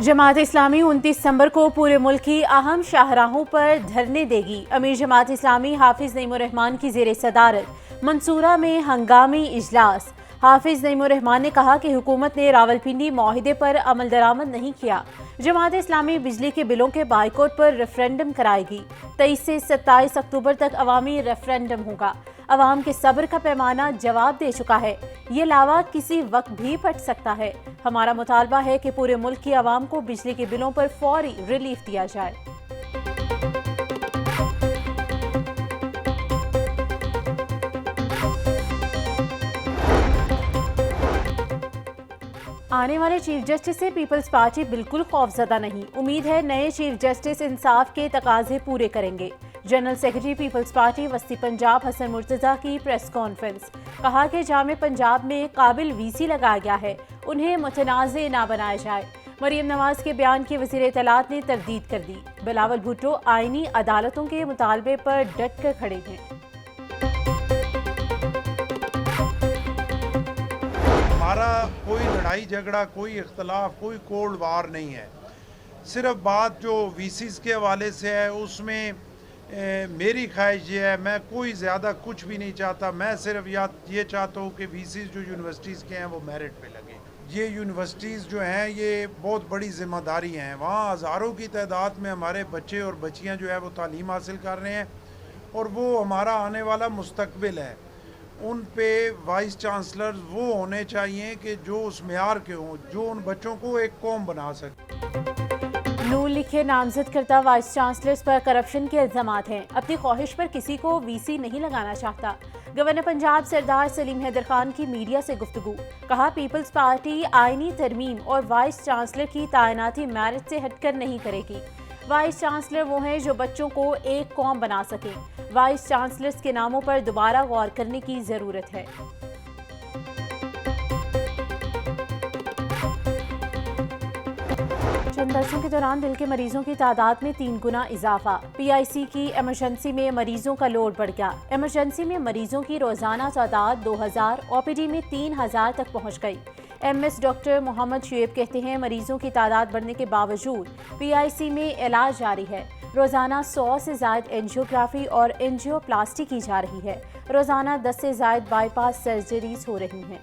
जमात इस्लामी 29 दिसंबर को पूरे मुल्क की अहम शाहराहों पर धरने देगी। अमीर जमात इस्लामी हाफिज नईमुर रहमान की ज़ेर सदारत मंसूरा में हंगामी इजलास। हाफिज नईमुर रहमान ने कहा कि हुकूमत ने रावलपिंडी माहिदे पर अमल दरामद नहीं किया। जमात इस्लामी बिजली के बिलों के बाइकआउट पर रेफरेंडम कराएगी। 23 से 27 अक्टूबर तक अवामी रेफरेंडम होगा। अवाम के सब्र का पैमाना जवाब दे चुका है। ये लावा किसी वक्त भी फट सकता है। हमारा मुतालबा है कि पूरे मुल्क की आवाम को बिजली के बिलों पर फौरी रिलीफ दिया जाए। आने वाले चीफ जस्टिस से पीपल्स पार्टी बिल्कुल खौफजदा नहीं। उम्मीद है नए चीफ जस्टिस इंसाफ के तकाजे पूरे करेंगे। जनरल सेक्रेटरी पीपल्स पार्टी वस्ती पंजाब हसन मुर्तजा की प्रेस कॉन्फ्रेंस। कहा कि जामे पंजाब में काबिल वीसी लगाया गया है, उन्हें मुतनाज़े ना बनाया जाए। मरियम नवाज के बयान की वज़ीर इत्तलात ने तरदीद कर दी। बिलावल भुट्टो आईनी अदालतों के मुतालबे पर डट कर खड़े हैं। हमारा कोई लड़ाई झगड़ा, कोई इख्तलाफ, कोई कोल्ड वार नहीं है। सिर्फ बात जो वीसीज़ के हवाले से है उसमें मेरी ख्वाहिश ये है, मैं कोई ज़्यादा कुछ भी नहीं चाहता। मैं सिर्फ ये चाहता हूँ कि वीसीज़ जो यूनिवर्सिटीज़ के हैं वो मेरिट पे लगे। ये यूनिवर्सिटीज़ जो हैं ये बहुत बड़ी ज़िम्मेदारी हैं। वहाँ हज़ारों की तादाद में हमारे बच्चे और बच्चियाँ जो है वो तालीम हासिल कर रहे हैं और वो हमारा आने वाला मुस्तकबिल है। उन पे वाइस चांसलर वो होने चाहिए कि जो उस मेयार के हों, जो उन बच्चों को एक कौम बना सके। नून लिखे नामजद करता वाइस चांसलर्स पर करप्शन के इल्जामात हैं। अपनी ख्वाहिश पर किसी को वीसी नहीं लगाना चाहता। गवर्नर पंजाब सरदार सलीम हैदर खान की मीडिया से गुफ्तगू। कहा पीपल्स पार्टी आईनी तरमीम और वाइस चांसलर की तैनाती मेरिट से हटकर नहीं करेगी। वाइस चांसलर वो हैं जो बच्चों को एक कौम बना सकें। वाइस चांसलर्स के नामों पर दोबारा गौर करने की जरूरत है। चंद बरसों के दौरान दिल के मरीजों की तादाद में 3 गुना इजाफा। पीआईसी की इमरजेंसी में मरीजों का लोड बढ़ गया। इमरजेंसी में मरीजों की रोजाना तादाद 2000, ओपीडी में 3000 तक पहुंच गई। एमएस डॉक्टर मोहम्मद शुएब कहते हैं मरीजों की तादाद बढ़ने के बावजूद पीआईसी में इलाज जारी है। रोजाना 100 से ज़ायद एंजियोग्राफी और एंजियोप्लास्टी की जा रही है। रोजाना 10 से ज़ायद बाईपास सर्जरीज हो रही हैं।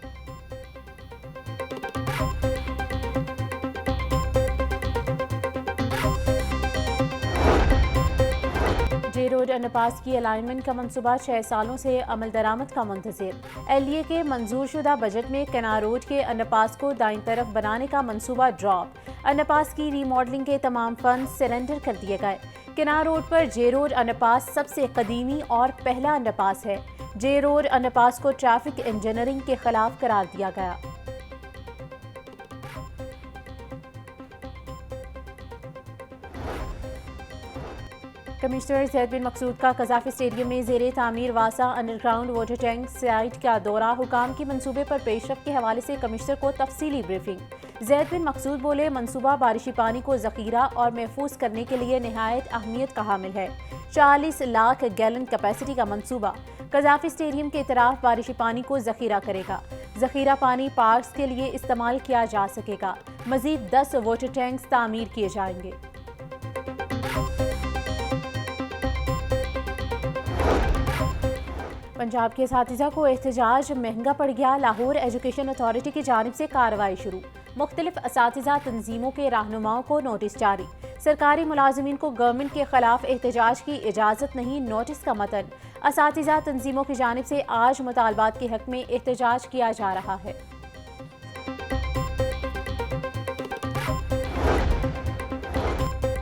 जे रोड अंडरपास की अलाइनमेंट का मनसूबा 6 सालों से अमल दरामद का मुंतज़िर। एलडीए के मंजूर शुदा बजट में केनार रोड के अंडरपास को दाईं तरफ बनाने का मनसूबा ड्रॉप। अंडरपास की रीमॉडलिंग के तमाम फंड सरेंडर कर दिए गए। केनार रोड पर जे रोड अंडरपास सबसे कदीमी और पहला अंडरपास है। जे रोड अंडरपास को ट्रैफिक इंजीनियरिंग के खिलाफ करार दिया गया। कमिश्नर जैद बिन मकसूद का कज़ाफ़ी स्टेडियम में ज़ेरे तामीर वासा अंडरग्राउंड वाटर टैंक साइट का दौरा। हुकाम की मंसूबे पर पेशरफ के हवाले से कमिश्नर को तफसीली ब्रीफिंग। जैद बिन मकसूद बोले मंसूबा बारिशी पानी को ज़ख़ीरा और महफूज करने के लिए नहायत अहमियत का हामिल है। 40 लाख गैलन कैपेसिटी का मंसूबा कज़ाफ़ी स्टेडियम के इतराफ़ बारिशी पानी को ज़ख़ीरा करेगा। ज़ख़ीरा पानी पार्क्स के लिए इस्तेमाल किया जा सकेगा। मज़ीद 10 वाटर टैंक्स तामीर किए जाएंगे। पंजाब के असातिज़ा को एहतजाज महंगा पड़ गया। लाहौर एजुकेशन अथॉरिटी की जानिब से कार्रवाई शुरू। मुख्तलिफ असातिज़ा तंजीमों के रहनुमाओं को नोटिस जारी। सरकारी मुलाजिमीन को गवर्नमेंट के खिलाफ एहतजाज की इजाज़त नहीं, नोटिस का मतन। असातिज़ा तंजीमों की जानिब से आज मुतालबात के हक में एहतजाज किया जा रहा है।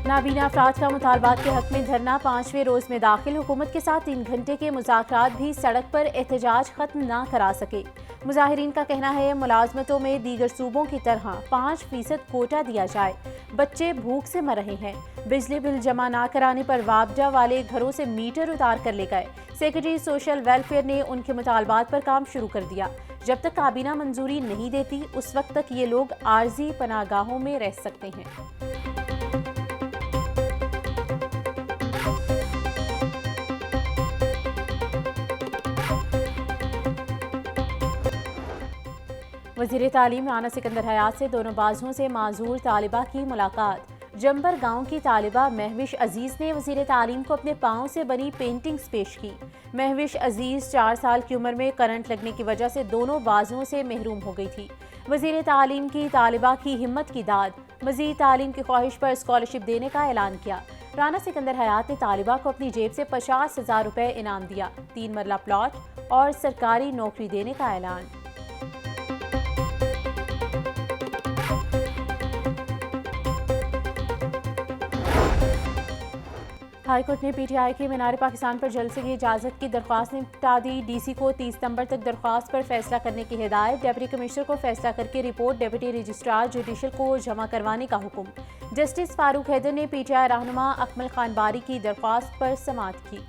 नाबीना अफराद का मुतालबात के हक में धरना 5वें रोज़ में दाखिल। हुकूमत के साथ 3 घंटे के मुज़ाकरात भी सड़क पर एहतजाज खत्म ना करा सके। मुजाहिरीन का कहना है मुलाजमतों में दीगर सूबों की तरह 5% कोटा दिया जाए। बच्चे भूख से मर रहे हैं। बिजली बिल जमा ना कराने पर वापडा वाले घरों से मीटर उतार कर ले गए। सेक्रेटरी सोशल वेलफेयर ने उनके मुतालबात पर काम शुरू कर दिया। जब तक काबीना मंजूरी नहीं देती उस वक्त तक ये लोग आर्जी पनागाहों में रह सकते हैं। वज़ीर तालीम राना सिकंदर हयात से दोनों बाजुओं से माजूर तालिबा की मुलाकात। जंबर गांव की तालिबा महविश अजीज ने वज़ीर तालीम को अपने पाँव से बनी पेंटिंग्स पेश की। महविश अजीज 4 साल की उम्र में करंट लगने की वजह से दोनों बाजुओं से महरूम हो गई थी। वज़ीर तालीम की तालिबा की हिम्मत की दाद, मज़ीद तालीम की ख्वाहिश पर स्कॉलरशिप देने का ऐलान किया। राना सिकंदर हयात ने तालिबा को अपनी जेब से 50,000 रुपये इनाम दिया, 3 मरला प्लॉट और सरकारी नौकरी देने का ऐलान। हाईकोर्ट ने पीटीआई की मीनार पाकिस्तान पर जलसे की इजाज़त की दरख्वास्त निपटा दी। डीसी को 30 सितंबर तक दरख्वास्त पर फैसला करने की हिदायत। डिप्टी कमिश्नर को फैसला करके रिपोर्ट डिप्टी रजिस्ट्रार जुडिशल को जमा करवाने का हुक्म। जस्टिस फारूक हैदर ने पीटीआई रहनुमा अकमल खान बारी की दरख्वास्त पर समाअत की।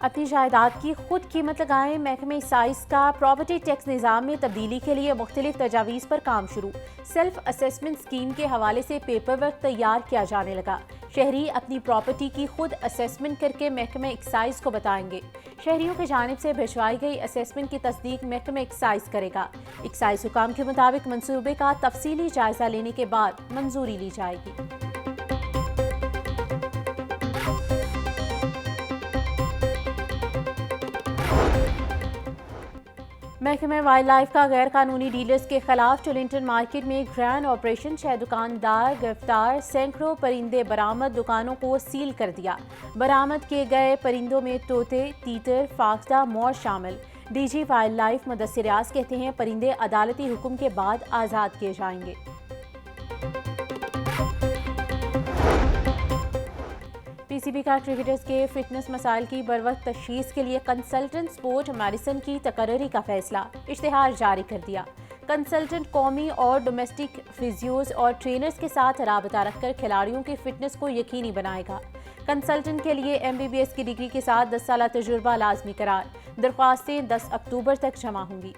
अपनी जायदाद की खुद कीमत लगाएं। महकमे एक्साइज का प्रॉपर्टी टैक्स निज़ाम में तब्दीली के लिए मुख्तलिफ तजावीज़ पर काम शुरू। सेल्फ असेसमेंट स्कीम के हवाले से पेपर वर्क तैयार किया जाने लगा। शहरी अपनी प्रॉपर्टी की खुद असेसमेंट करके महकमे एक्साइज को बताएंगे। शहरियों की जानिब से भिजवाई गई असेसमेंट की तस्दीक महकमे एक्साइज करेगा। एक्साइज हुकाम के मुताबिक मंसूबे का तफसीली जायजा लेने के बाद मंजूरी ली जाएगी। महकमे वाइल्ड लाइफ का गैर कानूनी डीलर्स के खिलाफ टोलिंगटन मार्केट में ग्रैंड ऑपरेशन। 6 दुकानदार गिरफ्तार, सैकड़ों परिंदे बरामद, दुकानों को सील कर दिया। बरामद किए गए परिंदों में तोते, तीतर, फाख्ता, मोर शामिल। डीजी वाइल्ड लाइफ मुदस्सिर रियाज कहते हैं परिंदे अदालती हुक्म के बाद आज़ाद किए जाएंगे। पीसीबी का क्रिकेटर्स के फिटनेस मसाइल की बरवक्त तशखीस के लिए कंसल्टेंट स्पोर्ट मेडिसिन की तकर्री का फैसला। इश्तिहार जारी कर दिया। कंसल्टेंट कौमी और डोमेस्टिक फिजियोज और ट्रेनर्स के साथ राबता रखकर खिलाड़ियों की फिटनेस को यकीनी बनाएगा। कंसल्टेंट के लिए MBBS की डिग्री के साथ 10 साल तजुर्बा लाजमी करार। दरख्वास्तें 10 अक्टूबर तक जमा होंगी।